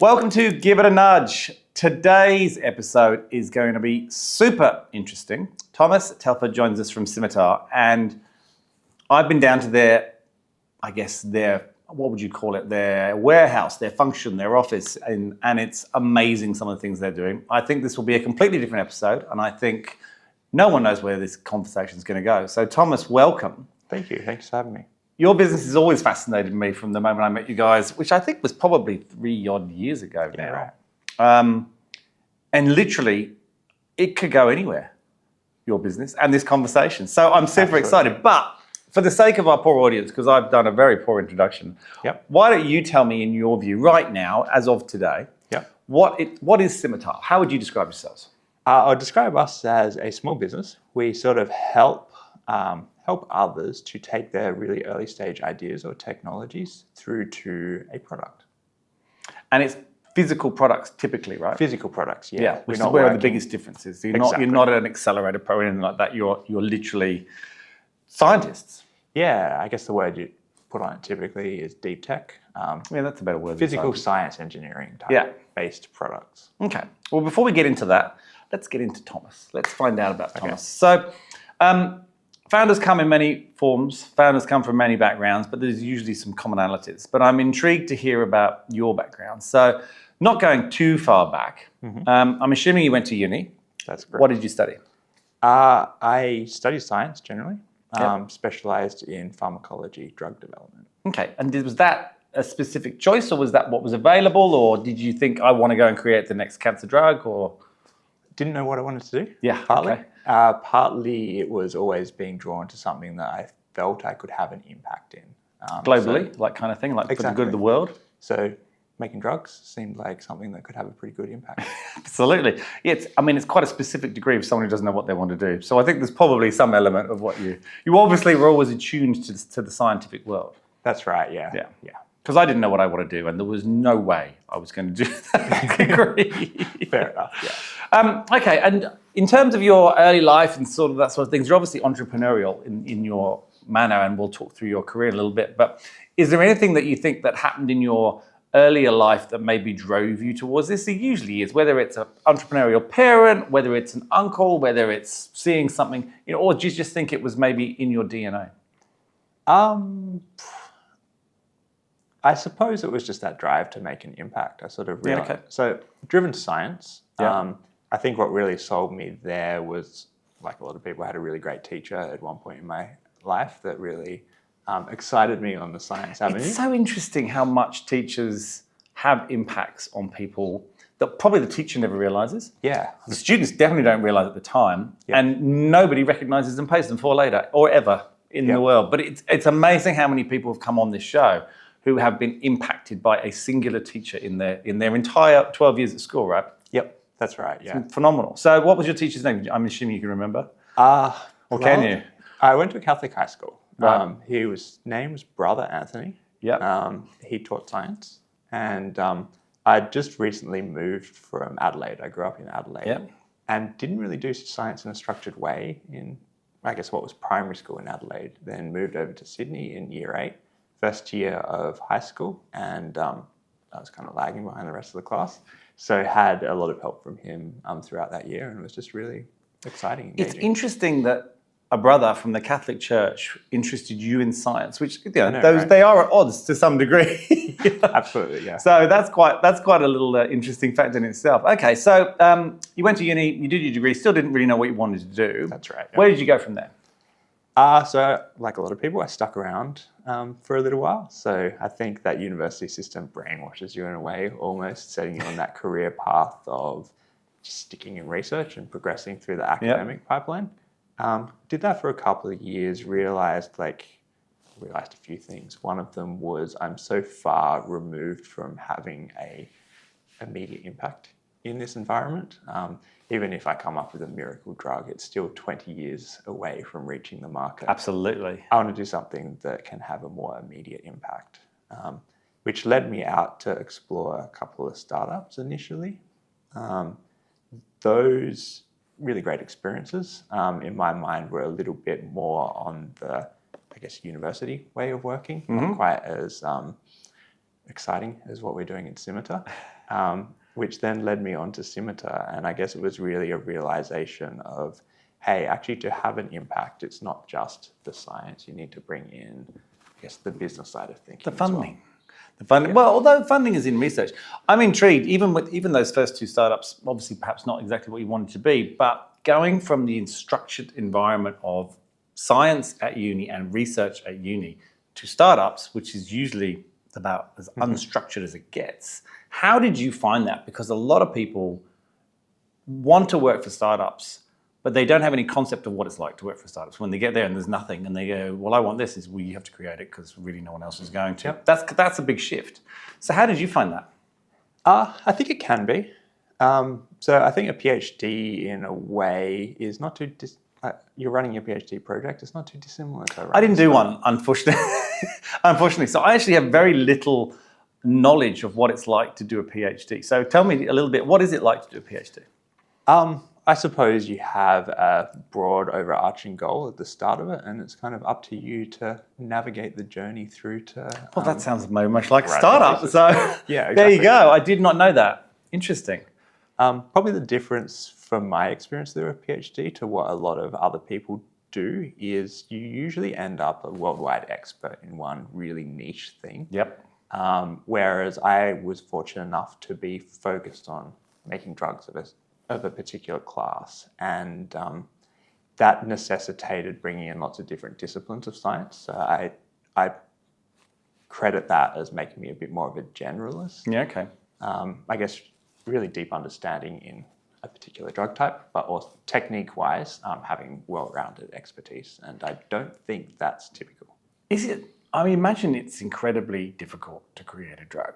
Welcome to Give It a Nudge. Today's episode is going to be super interesting. Thomas Telford joins us from Scimita, and I've been down to their what would you call it, their warehouse, their function, their office, and it's amazing some of the things they're doing. I think this will be a completely different episode, and I think no one knows where this conversation is going to go. So Thomas, welcome. Thank you. Thanks for having me. Your business has always fascinated me from the moment I met you guys, which I think was probably 3 odd years ago now. Right. And literally, it could go anywhere, your business and this conversation. So I'm super excited. But for the sake of our poor audience, because I've done a very poor introduction, why don't you tell me, in your view, right now, as of today, what is Scimita? How would you describe yourselves? I'll describe us as a small business. We sort of help others to take their really early stage ideas or technologies through to a product. And it's physical products typically, right? Physical products, yeah. Which is where the biggest difference is. You're not an accelerator program or anything like that. You're literally scientists. Yeah, I guess the word you put on it typically is deep tech. That's a better word. Physical science engineering type based products. Okay. Well, before we get into that, let's get into Thomas. Let's find out about Thomas. So, founders come in many forms, founders come from many backgrounds, but there's usually some commonalities. But I'm intrigued to hear about your background. So, not going too far back, I'm assuming you went to uni. That's correct. What did you study? I studied science generally, specialized in pharmacology, drug development. Okay, and was that a specific choice, or was that what was available, or did you think, I want to go and create the next cancer drug, or? Didn't know what I wanted to do. Yeah, partly. Okay. Partly it was always being drawn to something that I felt I could have an impact in. Globally, kind of thing, like for the good of the world? So making drugs seemed like something that could have a pretty good impact. Absolutely. Yeah, it's quite a specific degree of someone who doesn't know what they want to do. So I think there's probably some element of what you obviously were always attuned to the scientific world. That's right, yeah. Because I didn't know what I want to do, and there was no way I was going to do that degree. Fair enough, yeah. Okay, and in terms of your early life and sort of that sort of things, you're obviously entrepreneurial in your manner, and we'll talk through your career a little bit, but is there anything that you think that happened in your earlier life that maybe drove you towards this? It usually is, whether it's an entrepreneurial parent, whether it's an uncle, whether it's seeing something, or do you just think it was maybe in your DNA? I suppose it was just that drive to make an impact. I sort of realized. So driven to science. I think what really sold me there was, like a lot of people, I had a really great teacher at one point in my life that really excited me on the science avenue. It's so interesting how much teachers have impacts on people that probably the teacher never realizes. Yeah. The students definitely don't realize at the time, and nobody recognizes and pays them for later or ever in the world. But it's amazing how many people have come on this show who have been impacted by a singular teacher in their entire 12 years at school, right? Yep, that's right, yeah. It's phenomenal. So what was your teacher's name? I'm assuming you can remember. Can you? I went to a Catholic high school. Right. His name was Brother Anthony. Yeah. He taught science. And I just recently moved from Adelaide. I grew up in Adelaide. And didn't really do science in a structured way in, I guess, what was primary school in Adelaide. Then moved over to Sydney in year 8. First year of high school, and I was kind of lagging behind the rest of the class. So had a lot of help from him throughout that year, and it was just really exciting. It's interesting that a brother from the Catholic Church interested you in science, which they are at odds to some degree. Absolutely, yeah. So that's quite a little interesting fact in itself. Okay, so you went to uni, you did your degree, still didn't really know what you wanted to do. That's right. Yeah. Where did you go from there? So like a lot of people, I stuck around for a little while. So I think that university system brainwashes you in a way, almost setting you on that career path of just sticking in research and progressing through the academic pipeline. Did that for a couple of years, realized a few things. One of them was I'm so far removed from having an immediate impact in this environment. Even if I come up with a miracle drug, it's still 20 years away from reaching the market. Absolutely. I want to do something that can have a more immediate impact, which led me out to explore a couple of startups initially. Those really great experiences, in my mind, were a little bit more on the, I guess, university way of working, not quite as exciting as what we're doing in Scimita, which then led me on to Scimita. And I guess it was really a realization of, hey, actually to have an impact, it's not just the science. You need to bring in, I guess, the business side of thinking. The funding. The funding. Well, although funding is in research, I'm intrigued. Even those first two startups, obviously perhaps not exactly what you wanted to be, but going from the structured environment of science at uni and research at uni to startups, which is usually about as unstructured as it gets. How did you find that? Because a lot of people want to work for startups, but they don't have any concept of what it's like to work for startups. When they get there and there's nothing and they go, well, I want this, is well, you have to create it because really no one else is going to. Yep. That's a big shift. So how did you find that? I think it can be. So I think a PhD in a way is not too, you're running your PhD project, it's not too dissimilar to I didn't do one, unfortunately. Unfortunately. So I actually have very little knowledge of what it's like to do a PhD. So tell me a little bit, what is it like to do a PhD? I suppose you have a broad overarching goal at the start of it, and it's kind of up to you to navigate the journey through to... Well, that sounds very much like a startup. So yeah, exactly. There you go. I did not know that. Interesting. Probably the difference from my experience through a PhD to what a lot of other people do is you usually end up a worldwide expert in one really niche thing. Yep. Whereas I was fortunate enough to be focused on making drugs of a particular class, and that necessitated bringing in lots of different disciplines of science. So I credit that as making me a bit more of a generalist. Yeah, okay. I guess really deep understanding in a particular drug type, but also technique-wise, having well-rounded expertise. And I don't think that's typical. Is it? I mean, imagine it's incredibly difficult to create a drug.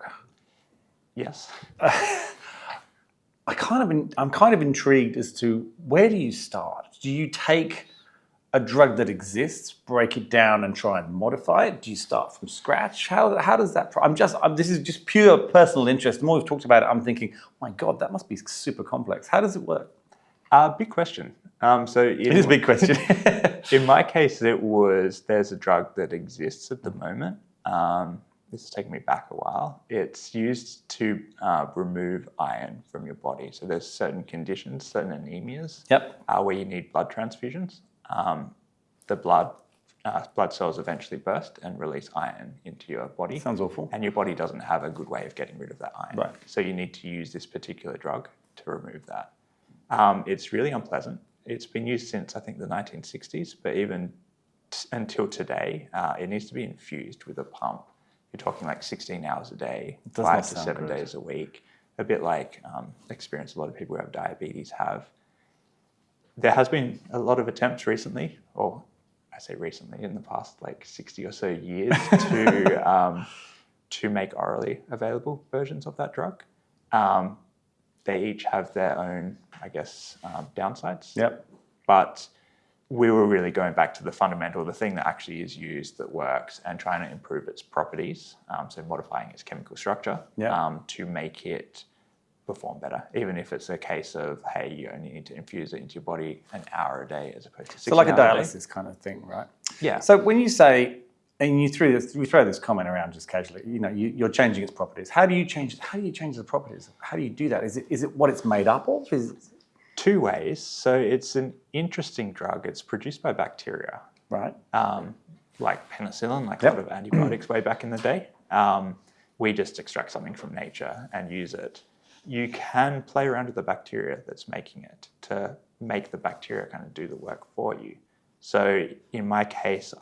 Yes. I'm kind of intrigued as to where do you start? Do you take a drug that exists, break it down, and try and modify it? Do you start from scratch? How does that? This is just pure personal interest. The more we've talked about it, I'm thinking, oh my God, that must be super complex. How does it work? Big question. It is a big question. In my case, there's a drug that exists at the moment. This is taking me back a while. It's used to remove iron from your body. So there's certain conditions, certain anemias, where you need blood transfusions. The blood cells eventually burst and release iron into your body. Sounds awful. And your body doesn't have a good way of getting rid of that iron. Right. So you need to use this particular drug to remove that. It's really unpleasant. It's been used since, I think, the 1960s, but even until today, it needs to be infused with a pump. You're talking like 16 hours a day, 5 to 7 days a week, a bit like experience a lot of people who have diabetes have. There has been a lot of attempts recently, or I say recently, in the past like 60 or so years to make orally available versions of that drug. They each have their own, I guess, downsides. Yep. But we were really going back to the fundamental, the thing that actually is used, that works, and trying to improve its properties, so modifying its chemical structure to make it perform better, even if it's a case of, hey, you only need to infuse it into your body an hour a day as opposed to 6 hours a day. So like a dialysis kind of thing, right? Yeah. So when you say, and you throw this comment around just casually, you're changing its properties. How do you change it? How do you change the properties? How do you do that? Is it what it's made up of? Two ways. So it's an interesting drug. It's produced by bacteria. Right. Like penicillin, like a lot of antibiotics way back in the day. We just extract something from nature and use it. You can play around with the bacteria that's making it to make the bacteria kind of do the work for you. So in my case,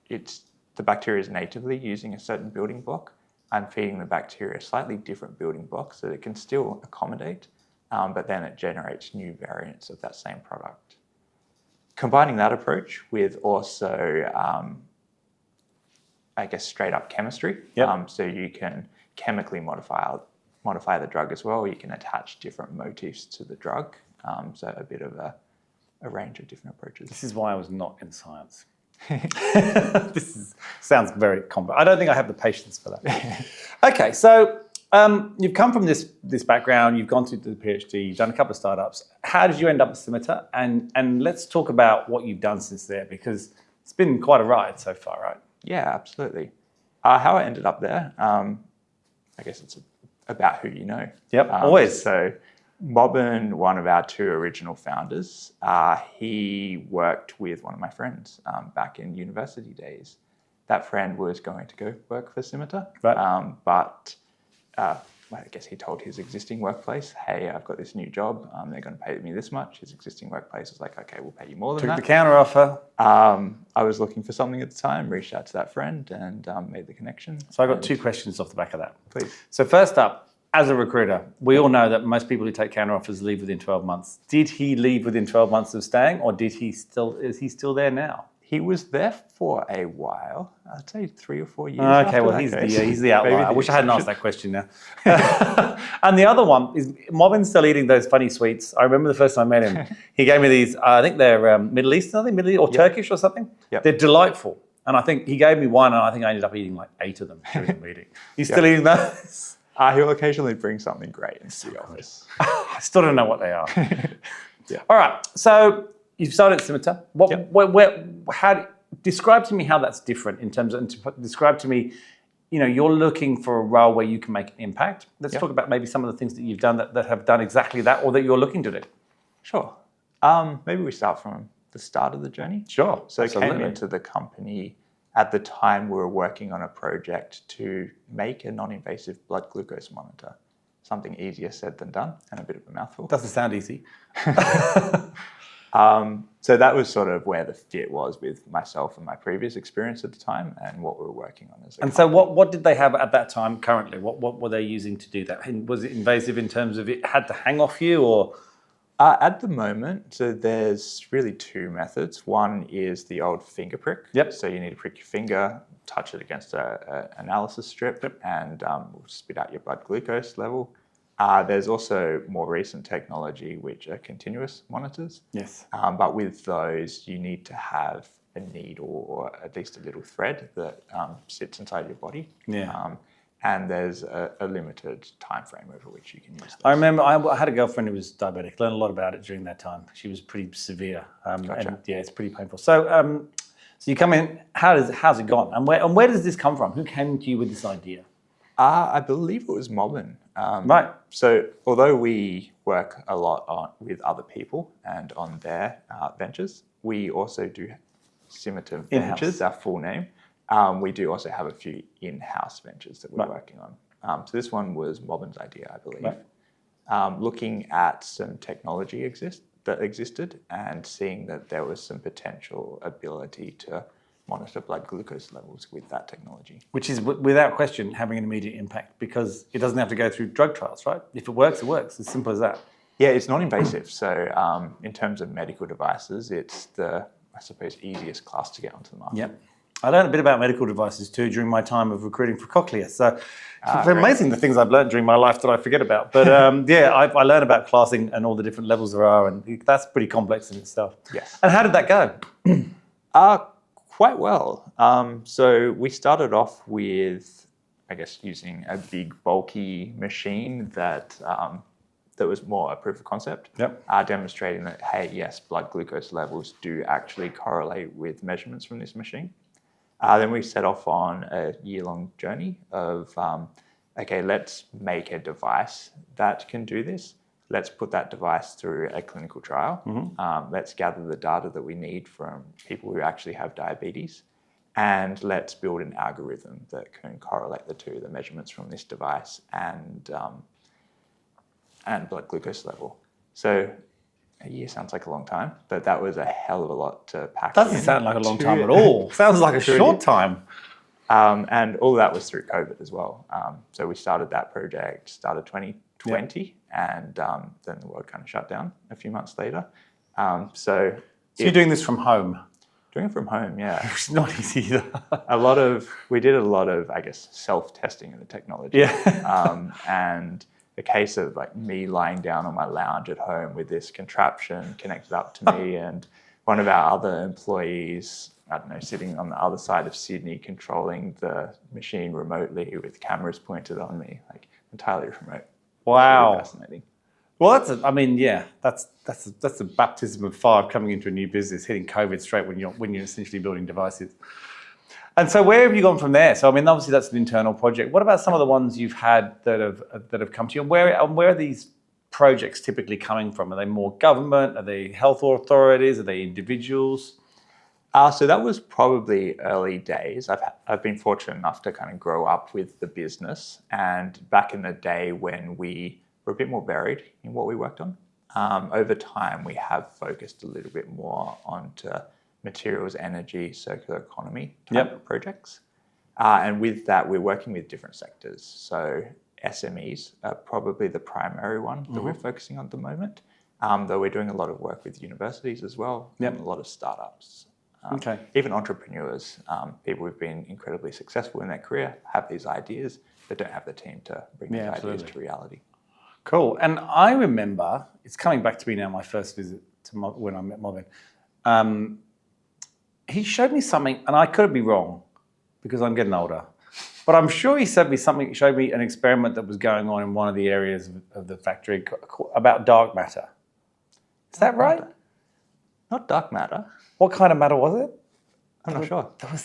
the bacteria is natively using a certain building block. I'm feeding the bacteria a slightly different building block so that it can still accommodate, but then it generates new variants of that same product. Combining that approach with also, I guess, straight up chemistry. So you can chemically modify the drug as well. You can attach different motifs to the drug. So a bit of a range of different approaches. This is why I was not in science. Sounds very complex. I don't think I have the patience for that. Okay, so you've come from this background, you've gone through the PhD, you've done a couple of startups. How did you end up at Scimita? And let's talk about what you've done since there, because it's been quite a ride so far, right? Yeah, absolutely. How I ended up there, I guess it's about who you know. Yep, always. So Mobin, one of our two original founders, he worked with one of my friends back in university days. That friend was going to go work for Scimita, Right. but I guess he told his existing workplace, hey, I've got this new job. They're going to pay me this much. His existing workplace was like, okay, we'll pay you more than Took that. the counter offer. I was looking for something at the time, reached out to that friend and made the connection. So I got two questions off the back of that. Please. So first up, as a recruiter, we all know that most people who take counter offers leave within 12 months. Did he leave within 12 months of staying, or is he still there now? He was there for a while. I'd say 3 or 4 years. Okay, well, he's the outlier. Maybe I the wish I hadn't asked exception. that question now. And the other one is Mobin's still eating those funny sweets. I remember the first time I met him. He gave me these, I think they're Middle Eastern, or Turkish or something. Yep. They're delightful. And I think he gave me one, and I think I ended up eating like 8 of them during the meeting. He's still eating those? He'll occasionally bring something great into the office. I still don't know what they are. All right, so you've started at Scimita. Describe to me how that's different in terms of, describe to me, you're looking for a role where you can make an impact. Let's talk about maybe some of the things that you've done that have done exactly that, or that you're looking to do. Sure. Maybe we start from the start of the journey. Sure. So I came into the company at the time we were working on a project to make a non-invasive blood glucose monitor. Something easier said than done, and a bit of a mouthful. Doesn't sound easy. So that was sort of where the fit was with myself and my previous experience at the time and what we were working on as a company. So what did they have at that time currently? What were they using to do that? And was it invasive in terms of it had to hang off you, or? At the moment, so there's really 2 methods. One is the old finger prick. Yep. So you need to prick your finger, touch it against an analysis strip, and we'll spit out your blood glucose level. There's also more recent technology, which are continuous monitors. Yes. But with those, you need to have a needle or at least a little thread that sits inside your body. Yeah. And there's a limited time frame over which you can use those. I remember I had a girlfriend who was diabetic. Learned a lot about it during that time. She was pretty severe. Gotcha. And yeah, it's pretty painful. So you come in. How's it gone? And where does this come from? Who came to you with this idea? I believe it was Mobin. Right. So although we work a lot with other people and on their ventures, we also do Scimita Ventures, our full name. We do also have a few in-house ventures that we're working on. So this one was Mobin's idea, I believe. Right. Looking at some technology that existed and seeing that there was some potential ability to monitor blood glucose levels with that technology. Which is, without question, having an immediate impact because it doesn't have to go through drug trials, right? If it works, it works. As simple as that. Yeah, it's non-invasive. So in terms of medical devices, it's the, I suppose, easiest class to get onto the market. Yep. I learned a bit about medical devices too during my time of recruiting for Cochlear. So it's amazing the things I've learned during my life that I forget about. But I learned about classing and all the different levels there are, and that's pretty complex in itself. Yes. And how did that go? Quite well. So we started off with, I guess, using a big bulky machine that was more a proof of concept, demonstrating that, hey, yes, blood glucose levels do actually correlate with measurements from this machine. Then we set off on a year-long journey of, okay, let's make a device that can do this. Let's put that device through a clinical trial. Mm-hmm. Let's gather the data that we need from people who actually have diabetes. And let's build an algorithm that can correlate the two, the measurements from this device and blood glucose level. So a year sounds like a long time, but that was a hell of a lot to pack in. Doesn't sound like a long time at all. Sounds like a short time. And all that was through COVID as well. So we started that project, started 2020, and then the world kind of shut down a few months later. So you're doing this from home? Doing it from home, yeah. It's not easy either. We did a lot of, I guess, self-testing of the technology. Yeah. And a case of like me lying down on my lounge at home with this contraption connected up to me and one of our other employees, I don't know, sitting on the other side of Sydney controlling the machine remotely with cameras pointed on me, like entirely remote. Wow. Really fascinating. Well, that's a baptism of fire coming into a new business, hitting COVID straight when you're essentially building devices. And so where have you gone from there? So I mean, obviously that's an internal project. What about some of the ones you've had that have come to you? And where are these projects typically coming from? Are they more government? Are they health authorities? Are they individuals? So that was probably early days. I've been fortunate enough to kind of grow up with the business, and back in the day when we were a bit more varied in what we worked on. Over time, we have focused a little bit more onto materials, energy, circular economy type of projects. And with that, we're working with different sectors. So SMEs are probably the primary one that we're focusing on at the moment, though we're doing a lot of work with universities as well, and a lot of startups. Even entrepreneurs, people who've been incredibly successful in their career, have these ideas, but don't have the team to bring these ideas to reality. Cool. And I remember, it's coming back to me now, my first visit to when I met Marvin. He showed me something, and I could be wrong because I'm getting older, but I'm sure he showed me an experiment that was going on in one of the areas of the factory about dark matter. Is that right? Not dark matter. What kind of matter was it? I'm not sure. There was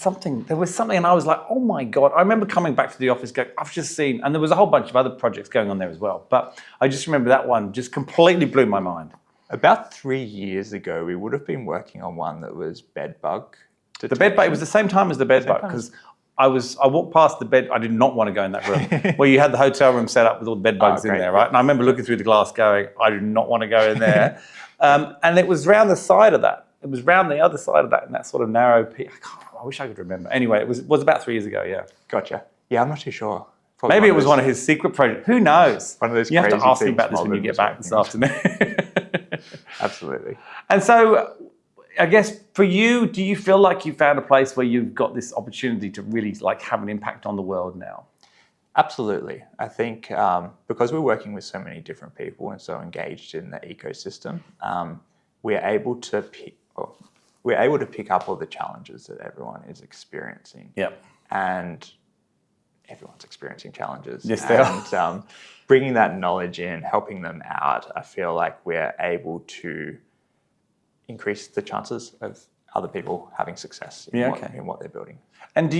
something, and I was like, oh my God. I remember coming back to the office going, I've just seen, and there was a whole bunch of other projects going on there as well, but I just remember that one just completely blew my mind. About 3 years ago, we would have been working on one that was bed bug detection. The bed bug, it was the same time as the bed bug, because I walked past the bed, I did not want to go in that room, where you had the hotel room set up with all the bed bugs in there, right? And I remember looking through the glass going, I do not want to go in there. And it was round the side of that. It was round the other side of that in that sort of narrow piece. I wish I could remember. Anyway, it was about 3 years ago, yeah. Gotcha. Yeah, I'm not too sure. Probably maybe it was one of his secret projects. Who knows? One of those you have to crazy ask me about this when you get back this afternoon. Absolutely. And so I guess for you, do you feel like you found a place where you've got this opportunity to really like have an impact on the world now? Absolutely. I think because we're working with so many different people and so engaged in the ecosystem, we're able to pick up all the challenges that everyone is experiencing. Yep. And everyone's experiencing challenges. Yes, they are. And bringing that knowledge in, helping them out, I feel like we're able to increase the chances of other people having success in what they're building. And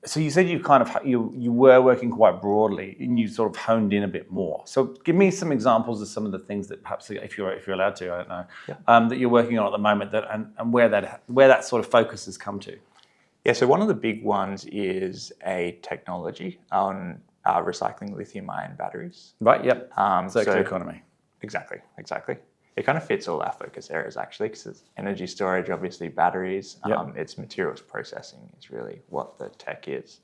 so you said you were working quite broadly and you sort of honed in a bit more. So give me some examples of some of the things that perhaps, if you're allowed to, I don't know, that you're working on at the moment and where that sort of focus has come to. Yeah, so one of the big ones is a technology on recycling lithium-ion batteries. Right, yep. Circular economy. Exactly. It kind of fits all our focus areas, actually, because it's energy storage, obviously batteries. It's materials processing is really what the tech is.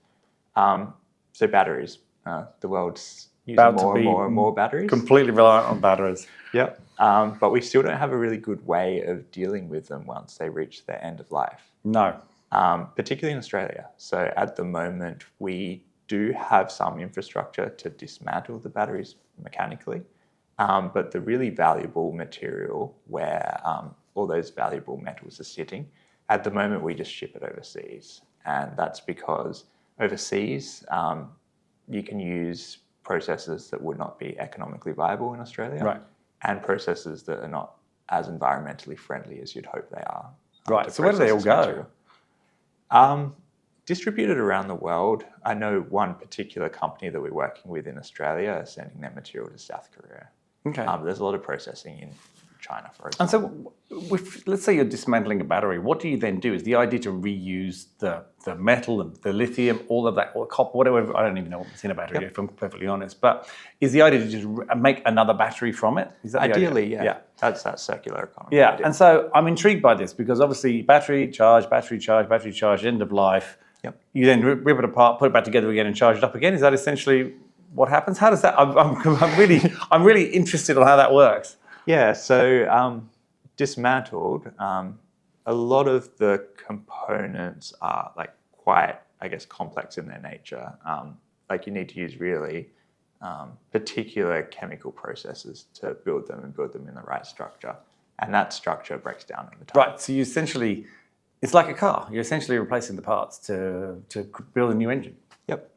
So batteries, the world's using more and more batteries. Completely reliant on batteries. Yep. But we still don't have a really good way of dealing with them once they reach their end of life. No. Particularly in Australia. So at the moment, we do have some infrastructure to dismantle the batteries mechanically. But the really valuable material where all those valuable metals are sitting, at the moment we just ship it overseas. And that's because overseas you can use processes that would not be economically viable in Australia, right, and processes that are not as environmentally friendly as you'd hope they are. Right, so where do they all go? Distributed around the world. I know one particular company that we're working with in Australia are sending their material to South Korea. Okay. There's a lot of processing in China, for example. And so, let's say you're dismantling a battery. What do you then do? Is the idea to reuse the metal, the lithium, all of that, or copper, whatever? I don't even know what's in a battery, if I'm perfectly honest. But is the idea to just make another battery from it? Is that ideally, yeah. That's that circular economy. Yeah, idea. And so I'm intrigued by this because obviously battery charge, end of life. Yep. You then rip it apart, put it back together again, and charge it up again. Is that essentially what happens? How does that? I'm really interested on how that works. Yeah. So dismantled, a lot of the components are like quite, I guess, complex in their nature. Like you need to use really particular chemical processes to build them in the right structure, and that structure breaks down over time. Right. So you essentially, it's like a car. You're essentially replacing the parts to build a new engine. Yep.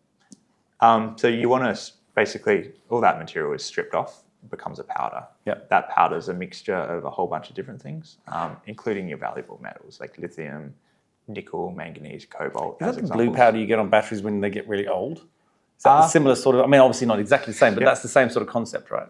So you want to basically, all that material is stripped off, becomes a powder. Yep. That powder is a mixture of a whole bunch of different things, including your valuable metals like lithium, nickel, manganese, cobalt. Is as that the blue examples. powder you get on batteries when they get really old? Is that the similar sort of, I mean, obviously not exactly the same, but that's the same sort of concept, right?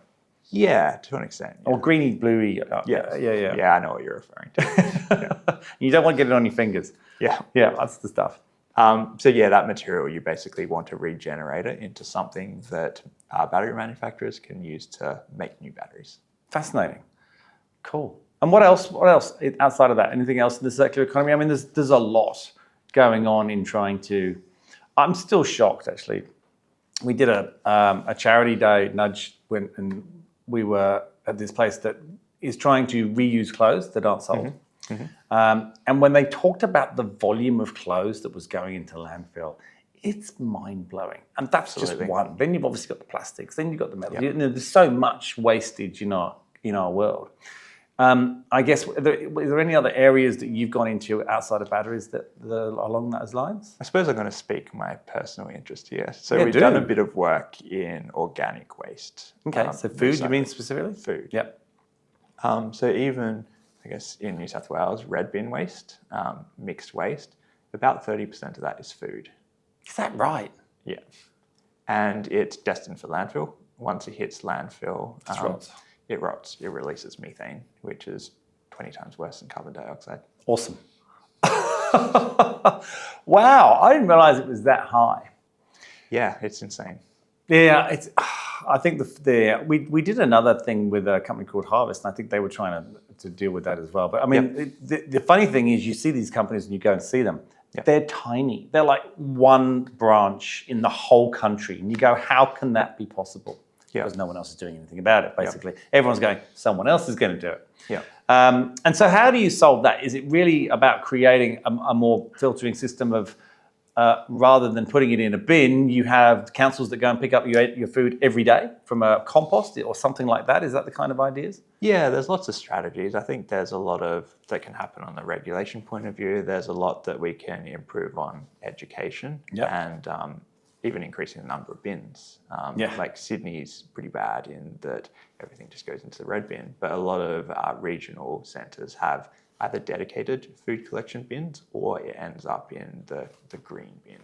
Yeah, to an extent. Yeah. Or greeny, bluey. Yeah. Yeah. I know what you're referring to. You don't want to get it on your fingers. Yeah. Yeah, that's the stuff. That material, you basically want to regenerate it into something that battery manufacturers can use to make new batteries. Fascinating. Cool. And what else outside of that? Anything else in the circular economy? I mean, there's a lot going on in trying to, I'm still shocked actually. We did a charity day, Nudge went and we were at this place that is trying to reuse clothes that aren't sold. And when they talked about the volume of clothes that was going into landfill, it's mind-blowing. And that's just one. Then you've obviously got the plastics, then you've got the metal. You know, there's so much wastage in our world. I guess, is there any other areas that you've gone into outside of batteries that along those lines? I suppose I'm going to speak my personal interest here. So we've done a bit of work in organic waste. Okay, so food, you mean specifically? Food. Yep. So even, I guess, in New South Wales, red bin waste, mixed waste, about 30% of that is food. Is that right? Yeah. And it's destined for landfill. Once it hits landfill, it rots. It releases methane, which is 20 times worse than carbon dioxide. Awesome. Wow, I didn't realize it was that high. Yeah, it's insane. Yeah, I think we did another thing with a company called Harvest, and I think they were trying to deal with that as well. But I mean, the funny thing is you see these companies and you go and see them. They're tiny. They're like one branch in the whole country. And you go, how can that be possible? Because no one else is doing anything about it, basically. Everyone's going, someone else is going to do it. Yeah. And so how do you solve that? Is it really about creating a more filtering system of, rather than putting it in a bin, you have councils that go and pick up your food every day from a compost or something like that? Is that the kind of ideas? Yeah, there's lots of strategies. I think there's a lot that can happen on the regulation point of view. There's a lot that we can improve on education and even increasing the number of bins. Like Sydney's pretty bad in that everything just goes into the red bin, but a lot of regional centres have either dedicated food collection bins or it ends up in the green bin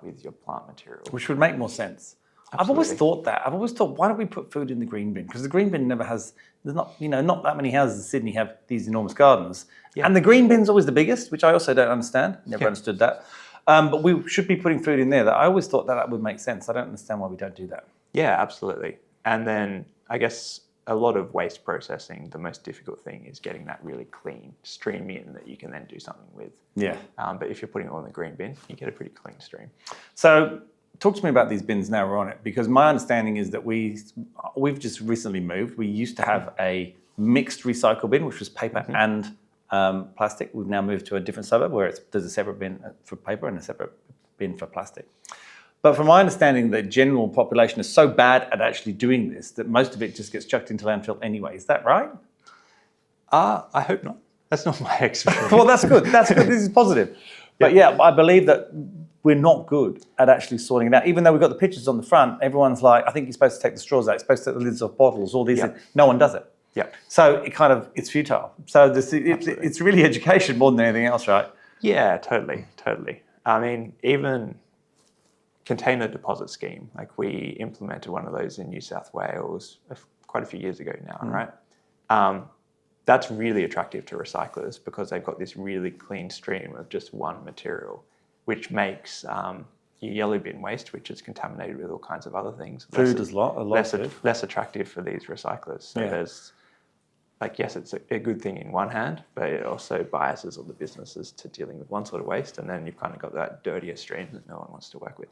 with your plant material. Which would make more sense. Absolutely. I've always thought that. I've always thought, why don't we put food in the green bin? Because the green bin there's not that many houses in Sydney have these enormous gardens. Yeah. And the green bin's always the biggest, which I also don't understand. Never understood that. But we should be putting food in there. I always thought that would make sense. I don't understand why we don't do that. Yeah, absolutely. And then I guess a lot of waste processing, the most difficult thing is getting that really clean stream in that you can then do something with. Yeah. But if you're putting it all in the green bin, you get a pretty clean stream. So talk to me about these bins now we're on it, because my understanding is that we've just recently moved. We used to have a mixed recycle bin, which was paper and plastic. We've now moved to a different suburb where there's a separate bin for paper and a separate bin for plastic. But from my understanding, the general population is so bad at actually doing this that most of it just gets chucked into landfill anyway. Is that right? I hope not. That's not my experience. Well, that's good. That's good. This is positive. But I believe that we're not good at actually sorting it out. Even though we've got the pictures on the front, everyone's like, I think you're supposed to take the straws out, you're supposed to take the lids off bottles, all these things. No one does it. Yeah. So it's futile. So it's really education more than anything else, right? Yeah, totally. I mean, even container deposit scheme, like we implemented one of those in New South Wales quite a few years ago now, right? That's really attractive to recyclers because they've got this really clean stream of just one material, which makes your yellow bin waste, which is contaminated with all kinds of other things, less attractive for these recyclers. So there's yes, it's a good thing in one hand, but it also biases all the businesses to dealing with one sort of waste, and then you've kind of got that dirtier stream that no one wants to work with.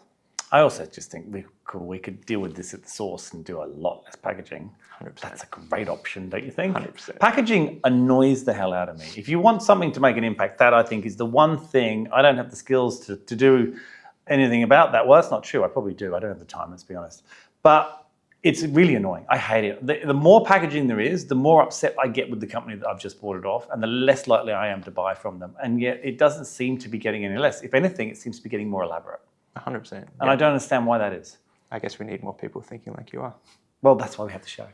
I also just think we could deal with this at the source and do a lot less packaging. 100%. That's a great option, don't you think? 100%. Packaging annoys the hell out of me. If you want something to make an impact, that I think is the one thing. I don't have the skills to do anything about that. Well, that's not true. I probably do. I don't have the time, let's be honest. But it's really annoying. I hate it. The more packaging there is, the more upset I get with the company that I've just bought it off, and the less likely I am to buy from them. And yet it doesn't seem to be getting any less. If anything, it seems to be getting more elaborate. 100%. And I don't understand why that is. I guess we need more people thinking like you are. Well, that's why we have the show.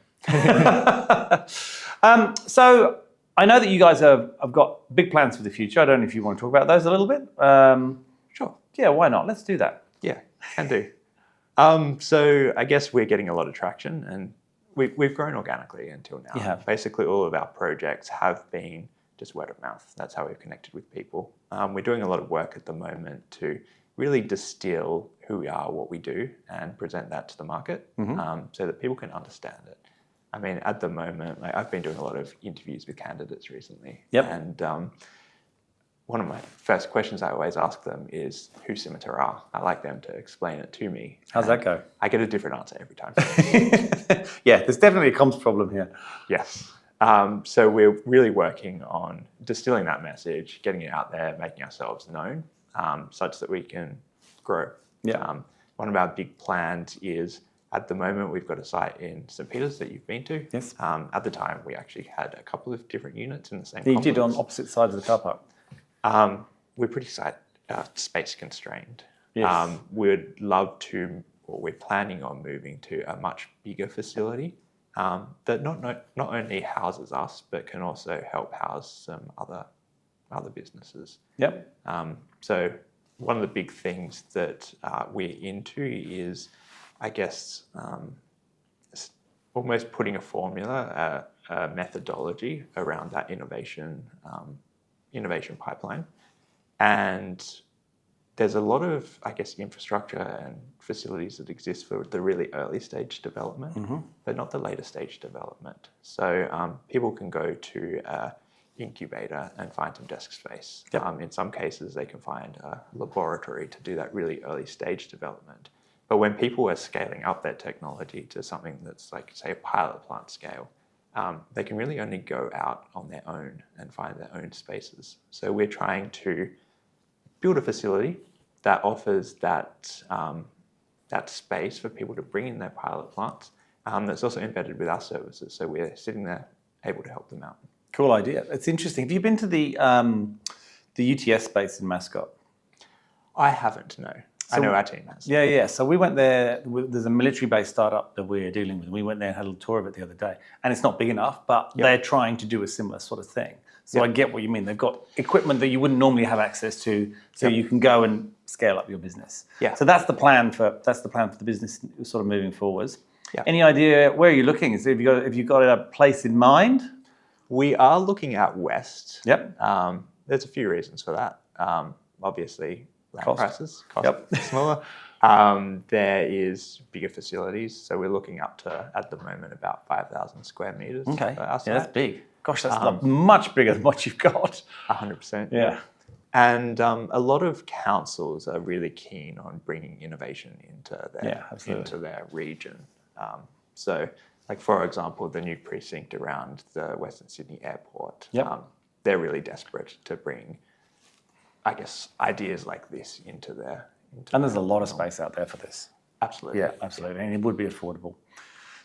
So I know that you guys have got big plans for the future. I don't know if you want to talk about those a little bit. Sure. Yeah, why not? Let's do that. Yeah, can do. So I guess we're getting a lot of traction, and we've grown organically until now. You have. Basically, all of our projects have been just word of mouth. That's how we've connected with people. We're doing a lot of work at the moment to really distill who we are, what we do, and present that to the market so that people can understand it. I mean, at the moment, I've been doing a lot of interviews with candidates recently. Yep. And one of my first questions I always ask them is who Scimita are. I like them to explain it to me. How's that go? I get a different answer every time. Yeah, there's definitely a comms problem here. Yes. So we're really working on distilling that message, getting it out there, making ourselves known, such that we can grow. Yeah. One of our big plans is, at the moment, we've got a site in St. Peter's that you've been to. Yes. At the time, we actually had a couple of different units in the same You complex. did on opposite sides of the car park. We're pretty space constrained. Yes. We'd love to, or we're planning on moving to a much bigger facility that not only houses us, but can also help house some other businesses. Yep. So one of the big things that we're into is, I guess, almost putting a formula, a methodology around that innovation pipeline. And there's a lot of, I guess, infrastructure and facilities that exist for the really early stage development, but not the later stage development. So people can go to an incubator and find some desk space. Yep. In some cases, they can find a laboratory to do that really early stage development. But when people are scaling up their technology to something that's like, say, a pilot plant scale, they can really only go out on their own and find their own spaces. So we're trying to build a facility that offers that space for people to bring in their pilot plants. That's also embedded with our services. So we're sitting there able to help them out. Cool idea. It's interesting. Have you been to the UTS space in Mascot? I haven't, no. I know our team has. Yeah. So we went there. There's a military-based startup that we're dealing with. We went there and had a little tour of it the other day. And it's not big enough, but they're trying to do a similar sort of thing. So I get what you mean. They've got equipment that you wouldn't normally have access to, so you can go and scale up your business. Yeah. So that's the plan for the business sort of moving forwards. Yeah. Any idea where you're looking? Have you got a place in mind? We are looking out west. Yep. There's a few reasons for that. Obviously, land prices, cost smaller. There is bigger facilities. So we're looking up to, at the moment, about 5,000 square meters. Okay. For our site. Yeah, that's big. Gosh, that's much bigger than what you've got. 100%. Yeah. And a lot of councils are really keen on bringing innovation into their region. So, like, for example, the new precinct around the Western Sydney Airport, they're really desperate to bring, I guess, ideas like this into their... And there's a lot of space out there for this. Absolutely. Yeah, absolutely. And it would be affordable.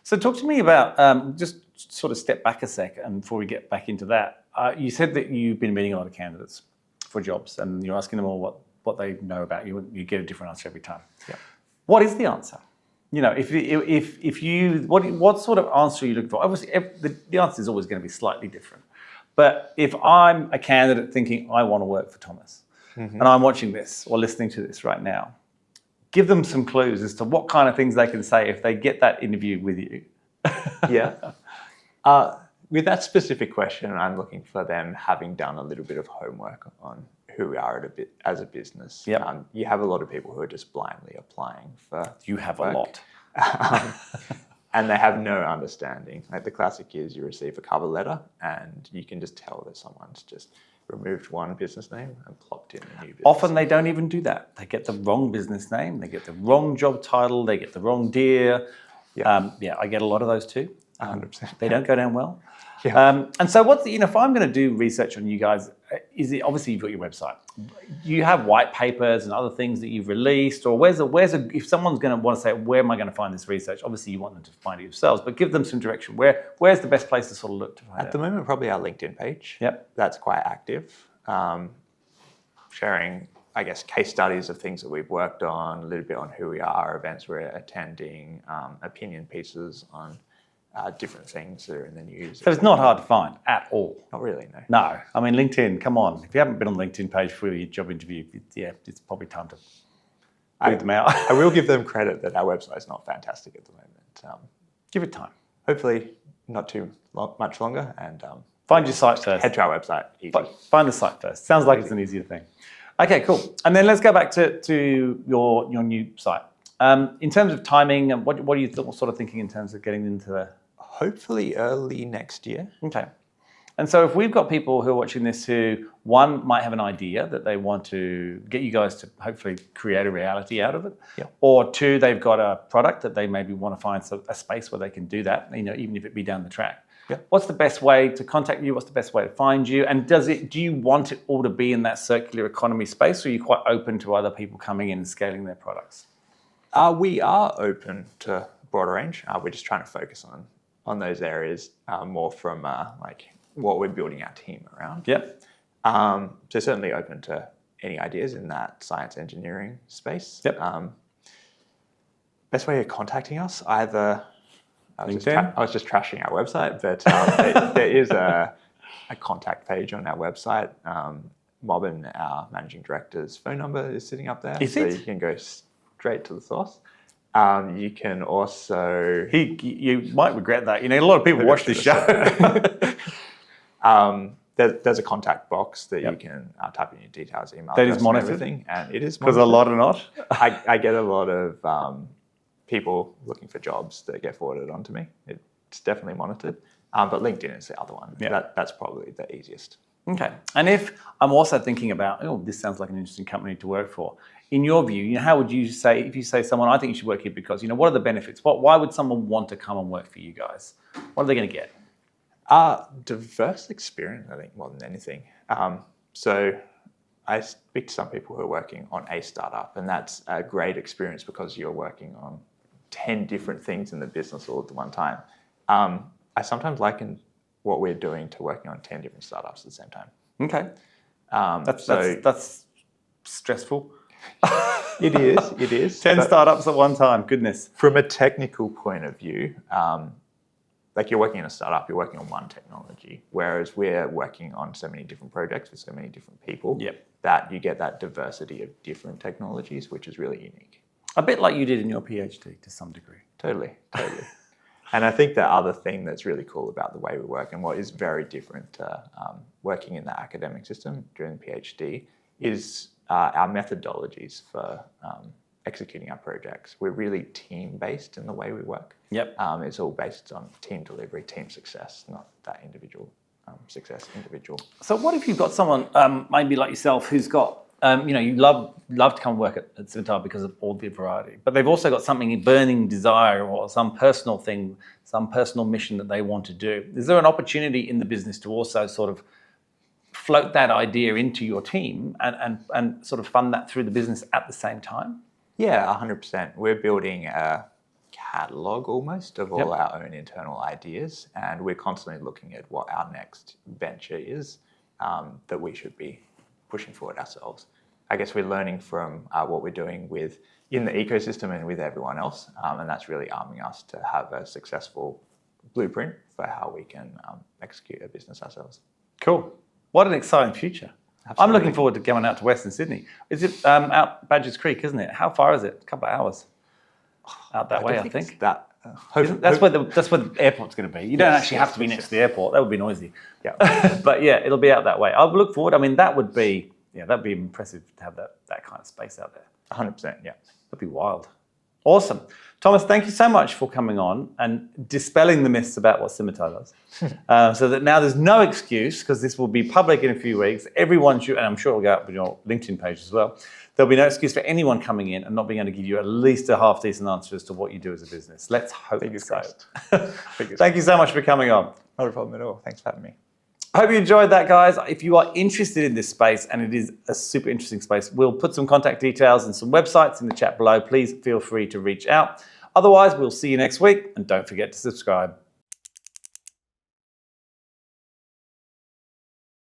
So talk to me about, just sort of step back a sec and before we get back into that. You said that you've been meeting a lot of candidates for jobs and you're asking them all what they know about you, and you get a different answer every time. Yeah. What is the answer? You know, what sort of answer are you looking for? Obviously, the answer is always going to be slightly different. But if I'm a candidate thinking I want to work for Thomas, and I'm watching this or listening to this right now, give them some clues as to what kind of things they can say if they get that interview with you. Yeah. With that specific question, I'm looking for them having done a little bit of homework on who we are as a business. Yep. You have a lot of people who are just blindly applying for You have work. a lot. And they have no understanding. Like, the classic is you receive a cover letter and you can just tell that someone's just removed one business name and plopped in a new business. Often they don't even do that. They get the wrong business name, they get the wrong job title, they get the wrong dear. I get a lot of those too. 100%. They don't go down well. Yeah. And so if I'm going to do research on you guys, obviously you've got your website. You have white papers and other things that you've released, or if someone's going to want to say, where am I going to find this research? Obviously you want them to find it yourselves, but give them some direction. Where's the best place to sort of look to find it? At the moment, probably our LinkedIn page. Yep. That's quite active. Sharing, I guess, case studies of things that we've worked on, a little bit on who we are, events we're attending, opinion pieces on different things that are in the news. So it's not hard to find at all. Not really, no. No, I mean, LinkedIn, come on. If you haven't been on the LinkedIn page for your job interview, it's probably time to boot them out. I will give them credit that our website is not fantastic at the moment. Give it time. Hopefully not too much longer. And find your site first. Head to our website. Easy. Find the site first. Sounds like it's an easier thing. Okay, cool. And then let's go back to your new site. In terms of timing, and what are you sort of thinking in terms of getting into the... Hopefully early next year. Okay. And so if we've got people who are watching this who, one, might have an idea that they want to get you guys to hopefully create a reality out of it, or two, they've got a product that they maybe want to find a space where they can do that, even if it be down the track. What's the best way to contact you? What's the best way to find you? And do you want it all to be in that circular economy space, or are you quite open to other people coming in and scaling their products? We are open to a broader range. We're just trying to focus on those areas more from like what we're building our team around. Yep. So certainly open to any ideas in that science engineering space. Yep. Best way of contacting us, either I was just trashing our website, but there is a contact page on our website. Mobbin, our managing director's phone number is sitting up there. Is it? You can go straight to the source. You can also... You might regret that. A lot of people watch this show. There's a contact box that you can type in your details, email that address, is monitored? and everything. And it is because a lot are not. I get a lot of people looking for jobs that get forwarded onto me. It's definitely monitored. But LinkedIn is the other one. Yeah. That's probably the easiest. Okay. And if I'm also thinking about, this sounds like an interesting company to work for. In your view, how would you say, if you say someone, I think you should work here because, what are the benefits? Why would someone want to come and work for you guys? What are they going to get? Diverse experience, I think, more than anything. So I speak to some people who are working on a startup, and that's a great experience because you're working on 10 different things in the business all at the one time. I sometimes liken what we're doing to working on 10 different startups at the same time. Okay. That's stressful. It is. 10 startups at one time, goodness. From a technical point of view, like you're working in a startup, you're working on one technology, whereas we're working on so many different projects with so many different people that you get that diversity of different technologies, which is really unique. A bit like you did in your PhD to some degree. Totally. And I think the other thing that's really cool about the way we work and what is very different to working in the academic system during the PhD is our methodologies for executing our projects. We're really team-based in the way we work. Yep. It's all based on team delivery, team success, not that individual success, individual. So what if you've got someone, maybe like yourself, who's got, you love to come work at Scimita because of all the variety, but they've also got something, a burning desire or some personal thing, some personal mission that they want to do. Is there an opportunity in the business to also sort of float that idea into your team and sort of fund that through the business at the same time? Yeah, 100%. We're building a catalog almost of all our own internal ideas, and we're constantly looking at what our next venture is that we should be pushing forward ourselves. I guess we're learning from what we're doing in the ecosystem and with everyone else, and that's really arming us to have a successful blueprint for how we can execute a business ourselves. Cool. What an exciting future. Absolutely. I'm looking forward to going out to Western Sydney. Is it out Badger's Creek, isn't it? How far is it? A couple of hours out that way, I think. That's where the airport's going to be. You don't actually have to be next to the airport. That would be noisy. Yeah. But yeah, it'll be out that way. I'll look forward. I mean, that'd be impressive to have that kind of space out there. 100%, yeah. That'd be wild. Awesome. Thomas, thank you so much for coming on and dispelling the myths about what Scimita does. So that now there's no excuse, because this will be public in a few weeks. Everyone should, and I'm sure it'll go up on your LinkedIn page as well. There'll be no excuse for anyone coming in and not being able to give you at least a half-decent answer as to what you do as a business. Let's hope so. Thank you so much for coming on. Not a problem at all. Thanks for having me. I hope you enjoyed that, guys. If you are interested in this space, and it is a super interesting space, we'll put some contact details and some websites in the chat below. Please feel free to reach out. Otherwise, we'll see you next week, and don't forget to subscribe.